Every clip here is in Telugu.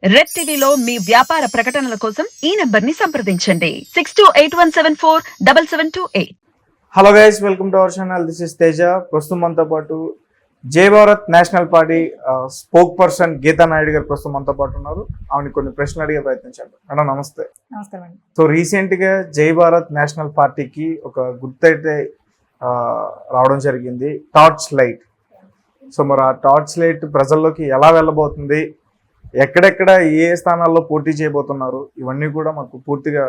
రెడ్ టీవీలో మీ వ్యాపార ప్రకటనల కోసం ఈ నెంబర్ ని సంప్రదించండి 6281747728. Hello guys, welcome to our channel. This is Teja. ప్రస్తుతం మనతో పాటు Jai Bharat national party spokesperson Geeta Naidu garu ప్రస్తుతం మనతో పాటు ఉన్నారు. ఆమెను కొన్ని ప్రశ్నలు అడిగే ప్రయత్నించారు. మేడం నమస్తే. నమస్కారం అండి. సో రీసెంట్ గా జై భారత్ నేషనల్ పార్టీకి ఒక గుర్తు అయితే రావడం జరిగింది, టార్చ్ లైట్. సో మరి ఆ టార్చ్ లైట్ ప్రజల్లోకి ఎలా వెళ్ళబోతుంది, ఎక్కడెక్కడ ఏ స్థానాల్లో పోటీ చేయబోతున్నారు, ఇవన్నీ కూడా మాకు పూర్తిగా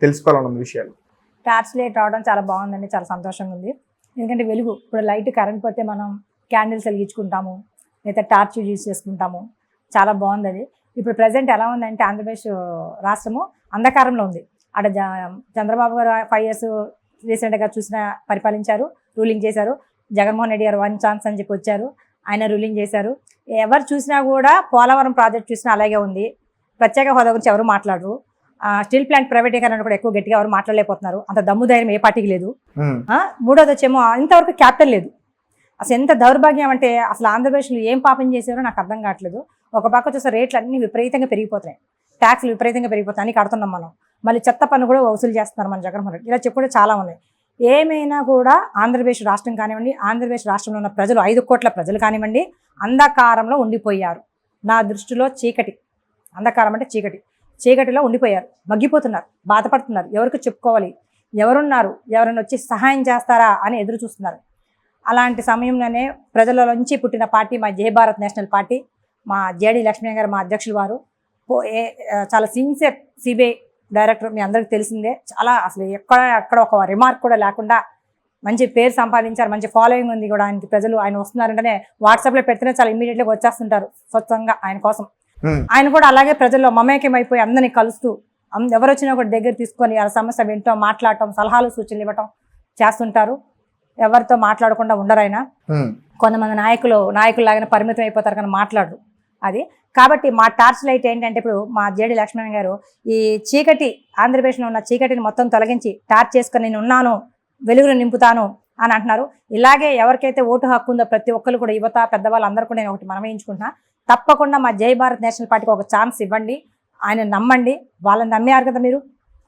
తెలుసుకోవాలన్న విషయాలు. టార్చ్ లైట్ రావడం చాలా బాగుందండి, చాలా సంతోషంగా ఉంది. ఎందుకంటే వెలుగు, ఇప్పుడు లైట్ కరెంట్ పోతే మనం క్యాండిల్స్ వెలిగించుకుంటాము, లేదా టార్చ్ యూజ్ చేసుకుంటాము. చాలా బాగుంది అది. ఇప్పుడు ప్రజెంట్ ఎలా ఉందంటే ఆంధ్రప్రదేశ్ రాష్ట్రము అంధకారంలో ఉంది. అక్కడ చంద్రబాబు గారు 5 years రీసెంట్గా పరిపాలించారు, రూలింగ్ చేశారు. జగన్మోహన్ రెడ్డి గారు 1 chance అని చెప్పి వచ్చారు, ఆయన రూలింగ్ చేశారు. ఎవరు చూసినా కూడా పోలవరం ప్రాజెక్ట్ చూసినా అలాగే ఉంది. ప్రత్యేక హోదా గురించి ఎవరు మాట్లాడరు. స్టీల్ ప్లాంట్ ప్రైవేటీకరణ కూడా ఎక్కువ గట్టిగా ఎవరు మాట్లాడలేకపోతున్నారు. అంత దమ్ము ధైర్యం ఏ పార్టీకి లేదు. మూడోది వచ్చేమో ఇంతవరకు క్యాపిటల్ లేదు. అసలు ఎంత దౌర్భాగ్యం అంటే అసలు ఆంధ్రప్రదేశ్లో ఏం పాపం చేశారో నాకు అర్థం కావట్లేదు. ఒక పక్క చూస్తే రేట్లు అన్ని విపరీతంగా పెరిగిపోతున్నాయి, ట్యాక్స్లు విపరీతంగా పెరిగిపోతాయి, అన్ని కడుతున్నాం మనం. మళ్ళీ చెత్త పన్ను కూడా వసూలు చేస్తున్నారు మన జగన్మోహన్ రెడ్డి. ఇలా చెప్పుకుంటే చాలా ఉన్నాయి. ఏమైనా కూడా ఆంధ్రప్రదేశ్ రాష్ట్రం కానివ్వండి, ఆంధ్రప్రదేశ్ రాష్ట్రంలో ఉన్న ప్రజలు 5 కోట్ల ప్రజలు కానివ్వండి, అంధకారంలో ఉండిపోయారు. నా దృష్టిలో చీకటి, అంధకారం అంటే చీకటిలో ఉండిపోయారు, మగ్గిపోతున్నారు, బాధపడుతున్నారు. ఎవరికి చెప్పుకోవాలి, ఎవరున్నారు, ఎవరైనా వచ్చి సహాయం చేస్తారా అని ఎదురు చూస్తున్నారు. అలాంటి సమయంలోనే ప్రజలలోంచి పుట్టిన పార్టీ మా జై భారత్ నేషనల్ పార్టీ. మా జేడి లక్ష్మీ గారు మా అధ్యక్షులు వారు చాలా సిన్సియర్ సిబిఐ డైరెక్టర్, మీ అందరికీ తెలిసిందే. చాలా అసలు ఎక్కడ ఒక రిమార్క్ కూడా లేకుండా మంచి పేరు సంపాదించారు, మంచి ఫాలోయింగ్ ఉంది కూడా ఆయనకి. ప్రజలు ఆయన వస్తున్నారంటేనే వాట్సాప్లో పెడితేనే చాలా ఇమీడియట్గా వచ్చేస్తుంటారు స్వచ్ఛంగా ఆయన కోసం. ఆయన కూడా అలాగే ప్రజల్లో మమేకం అయిపోయి అందరినీ కలుస్తూ, ఎవరు వచ్చినా కూడా దగ్గర తీసుకొని ఆ సమస్య వింటూ మాట్లాడటం, సలహాలు సూచనలు ఇవ్వటం చేస్తుంటారు. ఎవరితో మాట్లాడకుండా ఉండరు ఆయన. కొంతమంది నాయకుల్లాగానే పరిమితం అయిపోతారు కానీ మాట్లాడరు. అది కాబట్టి మా టార్చ్ లైట్ ఏంటంటే, ఇప్పుడు మా జేడి లక్ష్మణ్ గారు ఈ చీకటి, ఆంధ్రప్రదేశ్లో ఉన్న చీకటిని మొత్తం తొలగించి టార్చ్ చేసుకొని నేను ఉన్నాను, వెలుగును నింపుతాను అని అంటున్నారు. ఇలాగే ఎవరికైతే ఓటు హక్కు ఉందో ప్రతి ఒక్కరు కూడా, యువత పెద్దవాళ్ళు అందరూ కూడా నేను ఒకటి మనమేయించుకుంటున్నా, తప్పకుండా మా జై భారత్ నేషనల్ పార్టీకి ఒక ఛాన్స్ ఇవ్వండి. ఆయన నమ్మండి, వాళ్ళని నమ్మారు కదా మీరు,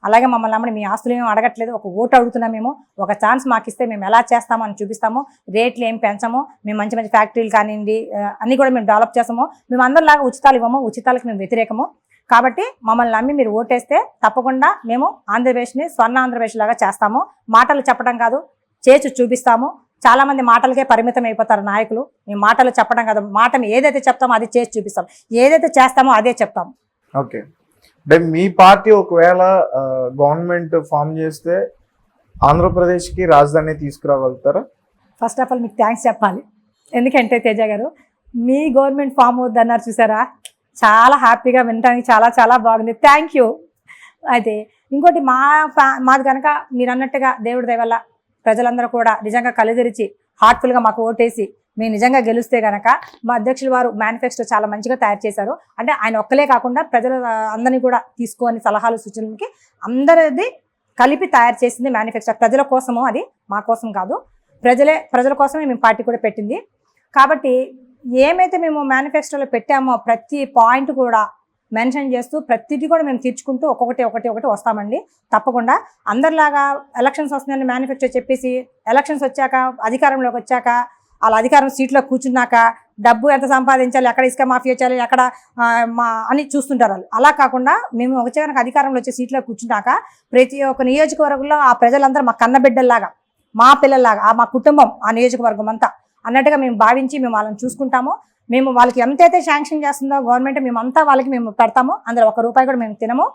అలాగే మమ్మల్ని నమ్మండి. మీ ఆస్తులు ఏమీ అడగట్లేదు, ఒక ఓటు అడుగుతున్నాం. మేము ఒక ఛాన్స్ మాకు ఇస్తే మేము ఎలా చేస్తామో అని చూపిస్తాము. రేట్లు ఏం పెంచము, మేము మంచి మంచి ఫ్యాక్టరీలు కానివ్వండి అన్నీ కూడా మేము డెవలప్ చేస్తాము. మేము అందరిలాగా ఉచితాలు ఇవ్వము, ఉచితాలకు మేము వ్యతిరేకము. కాబట్టి మమ్మల్ని నమ్మి మీరు ఓటేస్తే తప్పకుండా మేము ఆంధ్రప్రదేశ్ని స్వర్ణ ఆంధ్రప్రదేశ్ లాగా చేస్తాము. మాటలు చెప్పడం కాదు, చేసి చూపిస్తాము. చాలా మంది మాటలకే పరిమితం అయిపోతారు నాయకులు. మేము మాటలు చెప్పడం కాదు, మాట ఏదైతే చెప్తామో అది చేసి చూపిస్తాం, ఏదైతే చేస్తామో అదే చెప్తాము. ఓకే, అంటే మీ పార్టీ ఒకవేళ గవర్నమెంట్ ఫామ్ చేస్తే ఆంధ్రప్రదేశ్కి రాజధాని తీసుకురాగలుగుతారా? ఫస్ట్ ఆఫ్ ఆల్ మీకు థ్యాంక్స్ చెప్పాలి. ఎందుకంటే తేజ గారు, మీ గవర్నమెంట్ ఫామ్ అవుద్దన్నారు చూసారా, చాలా హ్యాపీగా వినడానికి చాలా చాలా బాగుంది. Thank you. అయితే ఇంకోటి మాది కనుక మీరు అన్నట్టుగా దేవుడి దయ వల్ల ప్రజలందరూ కూడా నిజంగా కళ్ళు తెరిచి హార్ట్ఫుల్గా మాకు ఓటేసి మేము నిజంగా గెలిస్తే కనుక, మా అధ్యక్షుల వారు మేనిఫెస్టో చాలా మంచిగా తయారు చేశారు. అంటే ఆయన ఒక్కలే కాకుండా ప్రజల అందరినీ కూడా తీసుకొని సలహాలు సూచనలకి అందరిది కలిపి తయారు చేసింది మేనిఫెస్టో. ప్రజల కోసము, అది మా కోసం కాదు, ప్రజల కోసమే మేము పార్టీ కూడా పెట్టింది. కాబట్టి ఏమైతే మేము మేనిఫెస్టోలో పెట్టామో ప్రతి పాయింట్ కూడా మెన్షన్ చేస్తూ ప్రతిదీ కూడా మేము తీర్చుకుంటూ ఒక్కొక్కటి వస్తామండి. తప్పకుండా అందరిలాగా ఎలక్షన్స్ వస్తుందని మేనిఫెస్టో చెప్పేసి ఎలక్షన్స్ వచ్చాక, అధికారంలోకి వచ్చాక, వాళ్ళ అధికారం సీట్లో కూర్చున్నాక డబ్బు ఎంత సంపాదించాలి, ఎక్కడ ఇసుక మాఫియా చేయాలి, ఎక్కడ అని చూస్తుంటారు వాళ్ళు. అలా కాకుండా మేము వచ్చే కనుక అధికారంలో వచ్చే సీట్లో కూర్చున్నాక ప్రతి ఒక్క నియోజకవర్గంలో ఆ ప్రజలందరూ మా కన్నబిడ్డల్లాగా, మా పిల్లల్లాగా, మా కుటుంబం, ఆ నియోజకవర్గం అంతా అన్నట్టుగా మేము భావించి మేము వాళ్ళని చూసుకుంటాము. మేము వాళ్ళకి ఎంతైతే శాంక్షన్ చేస్తుందో గవర్నమెంట్, మేమంతా వాళ్ళకి మేము పెడతాము. అందులో ₹1 కూడా మేము తినము.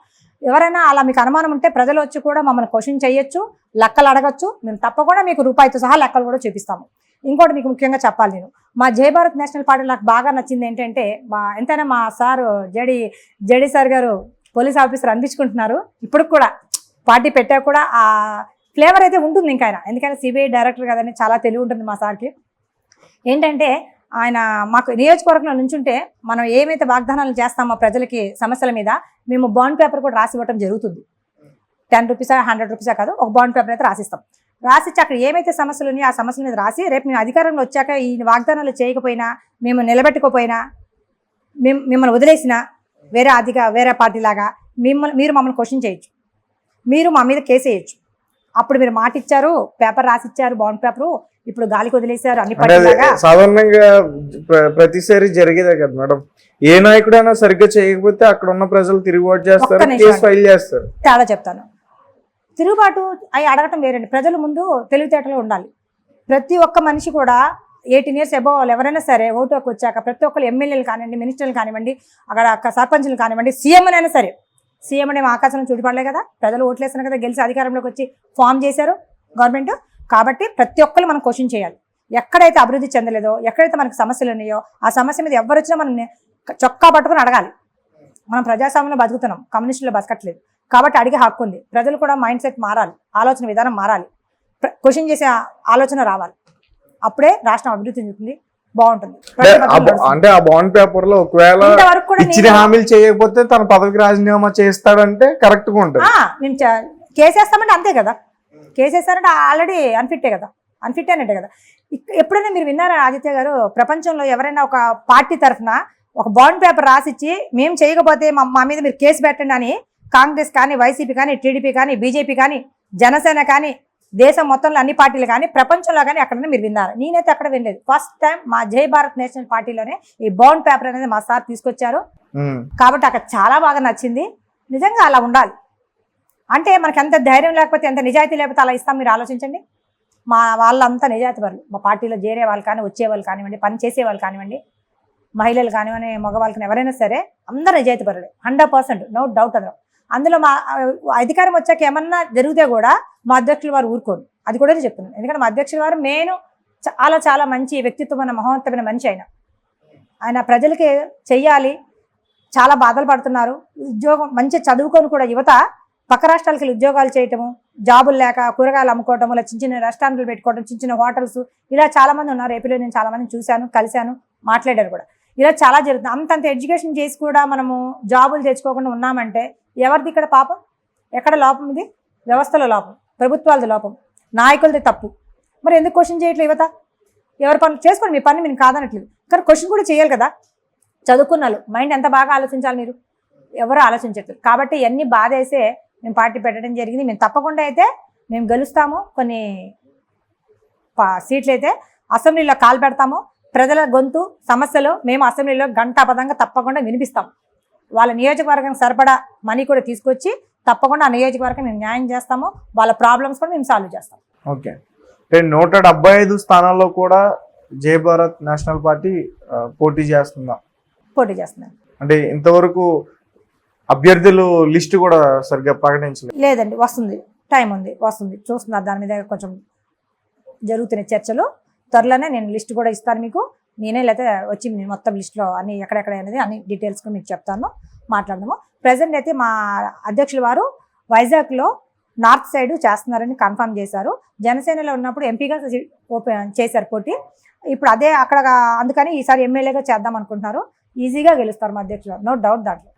ఎవరైనా అలా మీకు అనుమానం ఉంటే ప్రజలు వచ్చి కూడా మమ్మల్ని క్వశ్చన్ చేయొచ్చు, లెక్కలు అడగచ్చు. మేము తప్పకుండా మీకు రూపాయితో సహా లెక్కలు కూడా చూపిస్తాము. ఇంకోటి మీకు ముఖ్యంగా చెప్పాలి, నేను మా జై భారత్ నేషనల్ పార్టీ నాకు బాగా నచ్చింది ఏంటంటే, ఎంతైనా మా సార్ జేడీ సార్ గారు పోలీస్ ఆఫీసర్ అనిపించుకుంటున్నారు. ఇప్పుడు కూడా పార్టీ పెట్టా కూడా ఆ ఫ్లేవర్ అయితే ఉంటుంది ఇంకా ఆయన. ఎందుకంటే సిబిఐ డైరెక్టర్ కదని చాలా తెలివి ఉంటుంది మా సార్కి. ఏంటంటే ఆయన మాకు నియోజకవర్గంలో నుంచుంటే మనం ఏమైతే వాగ్దానాలు చేస్తామో ప్రజలకి సమస్యల మీద, మేము బాండ్ పేపర్ కూడా రాసి ఇవ్వటం జరుగుతుంది. ₹10 ₹100 కాదు, ఒక బాండ్ పేపర్ అయితే రాసిస్తాం. రాసిచ్చి అక్కడ ఏమైతే సమస్యలు ఉన్నాయో ఆ సమస్యల మీద రాసి, రేపు మేము అధికారంలో వచ్చాక ఈ వాగ్దానాలు చేయకపోయినా, మేము నిలబెట్టుకోపోయినా, మిమ్మల్ని వదిలేసినా, వేరే పార్టీ లాగా మీరు మమ్మల్ని క్వశ్చన్ చేయొచ్చు, మీరు మా మీద కేసు వేయచ్చు. అప్పుడు మీరు మాట ఇచ్చారు, పేపర్ రాసిచ్చారు, బాండ్ పేపరు, ఇప్పుడు గాలికి వదిలేశారు అన్ని పార్టీలాగా. సాధారణంగా ప్రతిసారి జరిగేదే కదా మేడం, ఏ నాయకుడైనా సరిగ్గా చేయకపోతే అక్కడ ఉన్న ప్రజలు తిరుగుబాటు చేస్తారు, కేసు ఫైల్ చేస్తారు. తేడా చెప్తాను, తిరుగుబాటు అవి అడగటం వేరండి. ప్రజల ముందు తెలివితేటలు ఉండాలి. ప్రతి ఒక్క మనిషి కూడా 18 years అబోవ్ వాళ్ళు ఎవరైనా సరే ఓటుకు వచ్చాక ప్రతి ఒక్కరు ఎమ్మెల్యేలు కానివ్వండి, మినిస్టర్లు కానివ్వండి, అక్కడ సర్పంచులు కానివ్వండి, సీఎం అయినా సరే, సీఎం అనే ఆకాశం చూడిపడలే కదా, ప్రజలు ఓట్లేసిన కదా గెలిచి అధికారంలోకి వచ్చి ఫామ్ చేశారు గవర్నమెంట్. కాబట్టి ప్రతి ఒక్కరు మనం క్వశ్చన్ చేయాలి. ఎక్కడైతే అభివృద్ధి చెందలేదో, ఎక్కడైతే మనకు సమస్యలు ఉన్నాయో ఆ సమస్య మీద ఎవరు వచ్చినా మనం చొక్కా పట్టుకుని అడగాలి. మనం ప్రజాస్వామ్యంలో బతుకుతున్నాం, కమ్యూనిస్టులో బతకట్లేదు. కాబట్టి అడిగే హక్కు ఉంది. ప్రజలు కూడా మైండ్ సెట్ మారాలి, ఆలోచన విధానం మారాలి, క్వశ్చన్ చేసే ఆలోచన రావాలి. అప్పుడే రాష్ట్రం అభివృద్ధి చెందుతుంది, బాగుంటుంది. అంటే ఆ బాండ్ పేపర్ లో ఒకవేళ ఇచ్చిన హామీలు చేయకపోతే తన పదవికి రాజీనామా చేస్తాడంటే కరెక్ట్ గా ఉంటుంది. మేము కేసేస్తామంటే అంతే కదా, కేసేస్తారంటే ఆల్రెడీ అన్ఫిట్టే కదా, అన్ఫిట్ అనేటే కదా. ఎప్పుడైనా మీరు విన్నారా ఆదిత్య గారు, ప్రపంచంలో ఎవరైనా ఒక పార్టీ తరఫున ఒక బాండ్ పేపర్ రాసిచ్చి మేము చేయకపోతే మా మీద మీరు కేసు పెట్టండి అని కాంగ్రెస్ కానీ, వైసీపీ కానీ, టీడీపీ కానీ, బీజేపీ కానీ, జనసేన కానీ, దేశం మొత్తంలో అన్ని పార్టీలు కానీ, ప్రపంచంలో కానీ ఎక్కడైనా మీరు విన్నారు? నేనైతే అక్కడ వినలేదు. ఫస్ట్ టైం మా జై భారత్ నేషనల్ పార్టీలోనే ఈ బాండ్ పేపర్ అనేది మా సార్ తీసుకొచ్చారు. కాబట్టి అక్కడ చాలా బాగా నచ్చింది. నిజంగా అలా ఉండాలి. అంటే మనకి ఎంత ధైర్యం లేకపోతే, ఎంత నిజాయితీ లేకపోతే అలా ఇస్తాం. మీరు ఆలోచించండి. మా వాళ్ళంతా నిజాయితీ పరులు. మా పార్టీలో చేరే వాళ్ళు కానీ, వచ్చేవాళ్ళు కానివ్వండి, పని చేసేవాళ్ళు కానివ్వండి, మహిళలు కానివ్వండి, మగవాళ్ళకి ఎవరైనా సరే అందరూ నిజాయితీ పరులే, 100%, నో డౌట్. అందులో మా అధికారం వచ్చాక ఏమన్నా జరిగితే కూడా మా అధ్యక్షుల వారు ఊరుకోరు. అది కూడా చెప్తున్నాను. ఎందుకంటే మా అధ్యక్షుల వారు మెయిన్ చాలా మంచి వ్యక్తిత్వమైన మహోన్నతమైన మనిషి. ఆయన ప్రజలకి చెయ్యాలి. చాలా బాధలు పడుతున్నారు. ఉద్యోగం మంచి చదువుకొని కూడా యువత పక్క రాష్ట్రాలకి ఉద్యోగాలు చేయటము, జాబులు లేక కూరగాయలు అమ్ముకోవటము, ఇలా చిన్న చిన్న రెస్టారెంట్లు పెట్టుకోవడం, చిన్న హోటల్స్, ఇలా చాలామంది ఉన్నారు. ఏపీలో నేను చాలామంది చూశాను, కలిశాను, మాట్లాడారు కూడా. ఇలా చాలా జరుగుతుంది. అంతంత ఎడ్యుకేషన్ చేసి కూడా మనము జాబులు తెచ్చుకోకుండా ఉన్నామంటే ఎవరిది ఇక్కడ పాపం? ఎక్కడ లోపం? ఇది వ్యవస్థలో లోపం, ప్రభుత్వాలది లోపం, నాయకులది తప్పు. మరి ఎందుకు క్వశ్చన్ చేయట్లేదు యువత? ఎవరి పనులు చేసుకోండి, మీ పని మీరు కాదనట్లేదు, కానీ క్వశ్చన్ కూడా చేయాలి కదా. చదువుకున్నాళ్ళు మైండ్ ఎంత బాగా ఆలోచించాలి, మీరు ఎవరు ఆలోచించట్లేదు. కాబట్టి ఇవన్నీ బాధ వేసే మేము పార్టీ పెట్టడం జరిగింది. మేము తప్పకుండా అయితే మేము గెలుస్తాము. కొన్ని సీట్లు అయితే అసెంబ్లీలో కాలు పెడతాము. ప్రజల గొంతు సమస్యలు మేము అసెంబ్లీలో గంటాపదంగా తప్పకుండా వినిపిస్తాం. వాళ్ళ నియోజకవర్గానికి సరిపడా మనీ కూడా తీసుకొచ్చి తప్పకుండా ఆ నియోజకవర్గం మేము న్యాయం చేస్తాము. వాళ్ళ ప్రాబ్లమ్స్ కూడా మేము సాల్వ్ చేస్తాం. ఓకే. 175 స్థానాల్లో కూడా జై భారత్ నేషనల్ పార్టీ పోటీ చేస్తుందా? పోటీ చేస్తున్నాం. అంటే ఇంతవరకు అభ్యర్థులు లిస్టు కూడా సరిగ్గా ప్రకటించలేదు? లేదండి, వస్తుంది, టైం ఉంది, వస్తుంది, చూస్తున్నారు. దాని మీద కొంచెం జరుగుతున్న చర్చలు. త్వరలోనే నేను లిస్ట్ కూడా ఇస్తాను మీకు. నేనే లేకపోతే వచ్చి మొత్తం లిస్టులో అన్ని ఎక్కడెక్కడ అనేది అన్ని డీటెయిల్స్ మీకు చెప్తాను, మాట్లాడదాము. ప్రజెంట్ అయితే మా అధ్యక్షుల వారు వైజాగ్లో నార్త్ సైడ్ చేస్తున్నారని కన్ఫర్మ్ చేశారు. జనసేనలో ఉన్నప్పుడు ఎంపీగా చేశారు పోటీ. ఇప్పుడు అదే అక్కడ, అందుకని ఈసారి ఎమ్మెల్యేగా చేద్దాం అనుకుంటున్నారు. ఈజీగా గెలుస్తారు మా అధ్యక్షులు, నో డౌట్ దాంట్లో.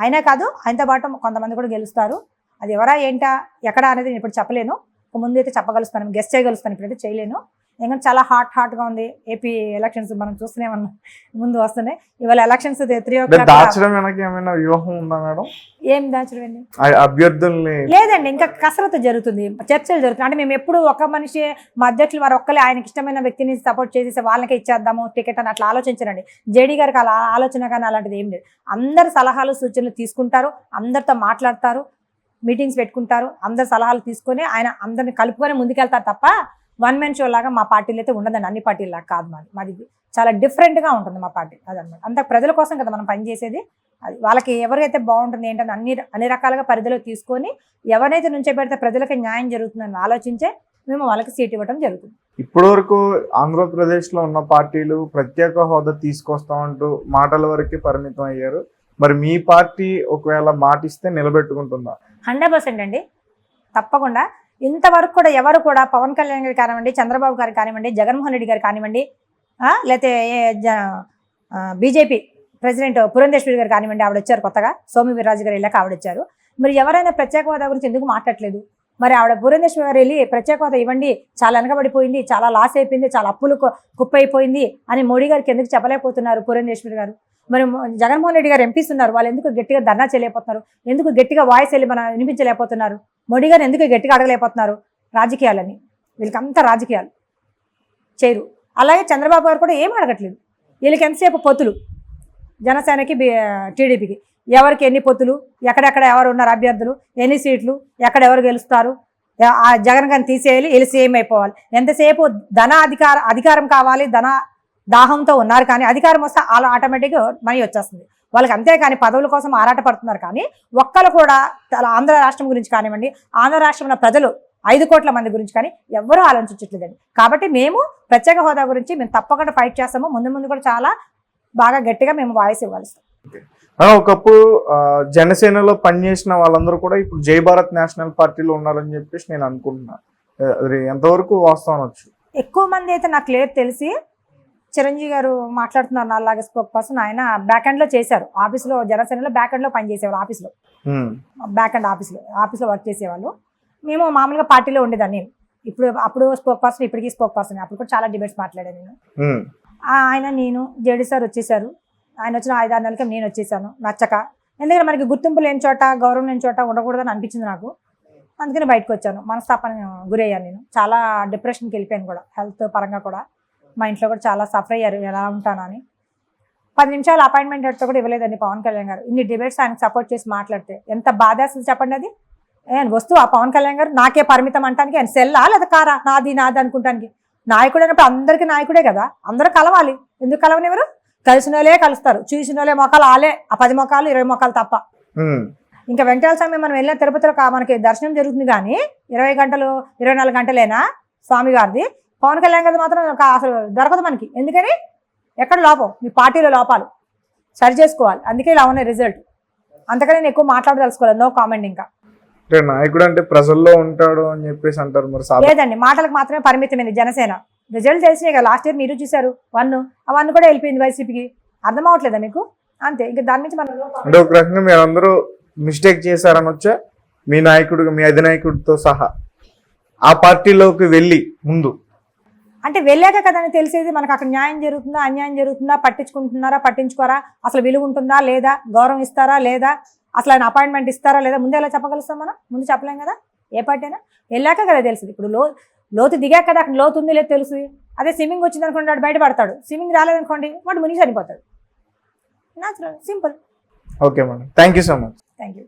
అయినా కాదు, ఆయనతో పాటు కొంతమంది కూడా గెలుస్తారు. అది ఎవరా ఏంటా ఎక్కడ అనేది నేను ఇప్పుడు చెప్పలేను. ముందు అయితే చెప్పగలుస్తాను, గెస్ట్ చేయగలుస్తాను, ఇప్పుడైతే చేయలేను. ఎందుకంటే చాలా హాట్గా ఉంది ఏపీ ఎలక్షన్స్. మనం చూస్తూనే ఉన్నాం, ముందు వస్తున్నాయి. ఇవాళ ఎలక్షన్స్ 3 o'clock. ఏం దాచడం అండి? అభ్యర్థుల్ని లేదండి, ఇంకా కసరత్తు జరుగుతుంది, చర్చలు జరుగుతుంది. అంటే మేము ఎప్పుడు ఒక మనిషి మా అధ్యక్షులు వారు ఒక్కలే ఆయనకి ఇష్టమైన వ్యక్తిని సపోర్ట్ చేసి వాళ్ళకే ఇచ్చేద్దాము టికెట్ అని అట్లా ఆలోచించరండి. జేడీ గారికి అలా ఆలోచన కానీ అలాంటిది ఏం లేదు. అందరు సలహాలు సూచనలు తీసుకుంటారు, అందరితో మాట్లాడతారు, మీటింగ్స్ పెట్టుకుంటారు, అందరు సలహాలు తీసుకొని ఆయన అందరిని కలుపుకొని ముందుకెళ్తారు తప్ప వన్ మెన్ షో లాగా మా పార్టీలు అయితే ఉండదండి. అన్ని పార్టీలాగా కాదు, మాది చాలా డిఫరెంట్గా ఉంటుంది మా పార్టీ. అదనమాట. అంత ప్రజల కోసం కదా మనం పనిచేసేది. అది వాళ్ళకి ఎవరైతే బాగుంటుంది ఏంటని అన్ని రకాలుగా పరిధిలో తీసుకొని ఎవరైతే నుంచే పెడితే ప్రజలకి న్యాయం జరుగుతుందని ఆలోచించే మేము వాళ్ళకి సీట్ ఇవ్వడం జరుగుతుంది. ఇప్పటి వరకు ఆంధ్రప్రదేశ్లో ఉన్న పార్టీలు ప్రత్యేక హోదా తీసుకొస్తామంటూ మాటల వరకే పరిమితం అయ్యారు. మరి మీ పార్టీ ఒకవేళ మాటిస్తే నిలబెట్టుకుంటుందా? 100% అండి, తప్పకుండా. ఇంతవరకు కూడా ఎవరు కూడా పవన్ కళ్యాణ్ గారు కానివ్వండి, చంద్రబాబు గారు కానివ్వండి, జగన్మోహన్ రెడ్డి గారు కానివ్వండి, లేకపోతే బీజేపీ ప్రెసిడెంట్ పురంధేశ్వరి గారు కానివ్వండి, ఆవిడ వచ్చారు కొత్తగా, సోము వీర్రాజు గారు వెళ్ళాక ఆవిడ వచ్చారు. మరి ఎవరైనా ప్రత్యేక హోదా గురించి ఎందుకు మాట్లాడలేదు? మరి ఆవిడ పురంధేశ్వరి గారు వెళ్ళి ప్రత్యేక హోదా ఇవ్వండి, చాలా వెనకబడిపోయింది, చాలా లాస్ అయిపోయింది, చాలా అప్పులు కుప్పైపోయింది అని మోడీ గారికి ఎందుకు చెప్పలేకపోతున్నారు పురంధేశ్వరి గారు? మరి జగన్మోహన్ రెడ్డి గారు ఎంపీస్ ఉన్నారు, వాళ్ళు ఎందుకు గట్టిగా ధర్నా చేయలేకపోతున్నారు, ఎందుకు గట్టిగా వాయిస్ వెళ్ళి మనం వినిపించలేకపోతున్నారు, మోడీ గారు ఎందుకు గట్టిగా అడగలేకపోతున్నారు? రాజకీయాలని, వీళ్ళకి అంతా రాజకీయాలు చేయరు. అలాగే చంద్రబాబు గారు కూడా ఏం అడగట్లేదు, వీళ్ళకి ఎంతసేపు పొత్తులు, జనసేనకి టీడీపీకి ఎవరికి ఎన్ని పొత్తులు, ఎక్కడెక్కడ ఎవరు ఉన్నారు అభ్యర్థులు, ఎన్ని సీట్లు, ఎక్కడెవరు గెలుస్తారు, ఆ జగన్ గారిని తీసేయాలి, వీళ్ళు సీఎం అయిపోవాలి. ఎంతసేపు అధికారం కావాలి, దాహంతో ఉన్నారు. కానీ అధికారం వస్తే అలా ఆటోమేటిక్గా మనీ వచ్చేస్తుంది వాళ్ళకి, అంతేకాని పదవుల కోసం ఆరాట పడుతున్నారు. కానీ ఒక్కరు కూడా ఆంధ్ర రాష్ట్రం గురించి కానివ్వండి, ఆంధ్ర రాష్ట్రంలో ప్రజలు 5 కోట్ల మంది గురించి కానీ ఎవరూ ఆలోచించట్లేదండి. కాబట్టి మేము ప్రత్యేక హోదా గురించి మేము తప్పకుండా ఫైట్ చేస్తాము. ముందు కూడా చాలా బాగా గట్టిగా మేము వాయిస్ ఇవ్వాలి. ఒకప్పుడు జనసేనలో పనిచేసిన వాళ్ళందరూ కూడా ఇప్పుడు జై భారత్ నేషనల్ పార్టీలో ఉన్నారని చెప్పేసి నేను అనుకుంటున్నా. అది ఎంతవరకు వాస్తవం వచ్చు? ఎక్కువ మంది అయితే నాకు క్లియర్ తెలిసి చిరంజీవి గారు మాట్లాడుతున్నారు, నాలాగా స్పోక్ పర్సన్. ఆయన బ్యాక్ ఎండ్ లో చేశారు, ఆఫీస్లో జనసేనలో బ్యాక్ ఎండ్ లో పనిచేసేవాళ్ళు, ఆఫీస్లో బ్యాక్ ఎండ్ ఆఫీస్లో వర్క్ చేసేవాళ్ళు. మేము మామూలుగా పార్టీలో ఉండేదాన్ని నేను. అప్పుడు స్పోక్ పర్సన్, ఇప్పటికీ స్పోక్ పర్సన్. అప్పుడు కూడా చాలా డిబేట్స్ మాట్లాడాను నేను. ఆయన నేను జేడీ సార్ వచ్చేసారు, ఆయన వచ్చిన 5-6 నెలలకి నేను వచ్చేసాను నచ్చక. ఎందుకంటే మనకి గుర్తింపు లేని చోట, గౌరవం లేని చోట ఉండకూడదని అనిపించింది నాకు. అందుకని బయటకు వచ్చాను. మనస్తాపన గురయ్యాను నేను, చాలా డిప్రెషన్కి వెళ్ళిపోయాను కూడా, హెల్త్ పరంగా కూడా. మా ఇంట్లో కూడా చాలా సఫర్ అయ్యారు ఎలా ఉంటానని. 10 నిమిషాలు అపాయింట్మెంట్ అయితే కూడా ఇవ్వలేదండి పవన్ కళ్యాణ్ గారు. ఇన్ని డిబేట్స్ ఆయనకు సపోర్ట్ చేసి మాట్లాడితే ఎంత బాధేస్తుంది చెప్పండి. అది వస్తువు ఆ పవన్ కళ్యాణ్ గారు నాకే పరిమితం అంటానికి, ఆయన సెల్లా లేదా కారా, నాది అనుకుంటానికి. నాయకుడు అయినప్పుడు అందరికీ నాయకుడే కదా, అందరూ కలవాలి. ఎందుకు కలవనివ్వరు? కలిసిన వాళ్ళే కలుస్తారు, చూసిన వాళ్ళే మొక్కలు ఆలే, ఆ 10 మొక్కలు 20 మొక్కలు తప్ప. ఇంకా వెంకటాల స్వామి మనం వెళ్ళిన తిరుపతిలో మనకి దర్శనం జరుగుతుంది, కానీ 20 గంటలు 24 గంటలేనా స్వామి గారిది. పవన్ కళ్యాణ్ గారిది మాత్రం అసలు దొరకదు మనకి. ఎందుకని? ఎక్కడ లోపం? మీ పార్టీలో లోపాలు సరి చేసుకోవాలి. అందుకే ఇలా ఉన్నాయి రిజల్ట్. అంతకనే నేను ఎక్కువ మాట్లాడదలుచుకోలేదు, నో కామెంట్. ఇంకా నాయకుడు అంటే ప్రజల్లో ఉంటాడు అని చెప్పేసి అంటారు, మరి లేదండి, మాటలకు మాత్రమే పరిమితమైంది జనసేన. రిజల్ట్ తెలిసినాయి కదా, లాస్ట్ ఇయర్ మీరు చూసారు 1 కూడా వెళ్ళిపోయింది వైసీపీకి. అర్థం అవట్లేదా మీకు? అంతే. ఇంకా దాని నుంచి మనం అంటే ఒక రకంగా మీరందరూ మిస్టేక్ చేశారని వచ్చా, మీ నాయకుడు, మీ అధినాయకుడితో సహా ఆ పార్టీలోకి వెళ్ళి ముందు అంటే వెళ్ళాక కదా అని తెలిసేది మనకు. అక్కడ న్యాయం జరుగుతుందా, అన్యాయం జరుగుతుందా, పట్టించుకుంటున్నారా, పట్టించుకోరా, అసలు విలువ ఉంటుందా లేదా, గౌరవం ఇస్తారా లేదా, అసలు ఆయన అపాయింట్మెంట్ ఇస్తారా లేదా, ముందే ఎలా చెప్పగలుస్తాం మనం? ముందు చెప్పలేం కదా, ఏ పార్టీ అయినా. వెళ్ళాక కదా తెలిసింది. ఇప్పుడు లోతు దిగాక కదా అక్కడ లోతు ఉంది లేదు తెలుస్తుంది. అదే స్విమ్మింగ్ వచ్చింది అనుకోండి, వాడు బయటపడతాడు. స్విమ్మింగ్ రాలేదనుకోండి, వాడు మునిగి చనిపోతాడు. Natural, simple. Okay madam, thank you so much. Thank you.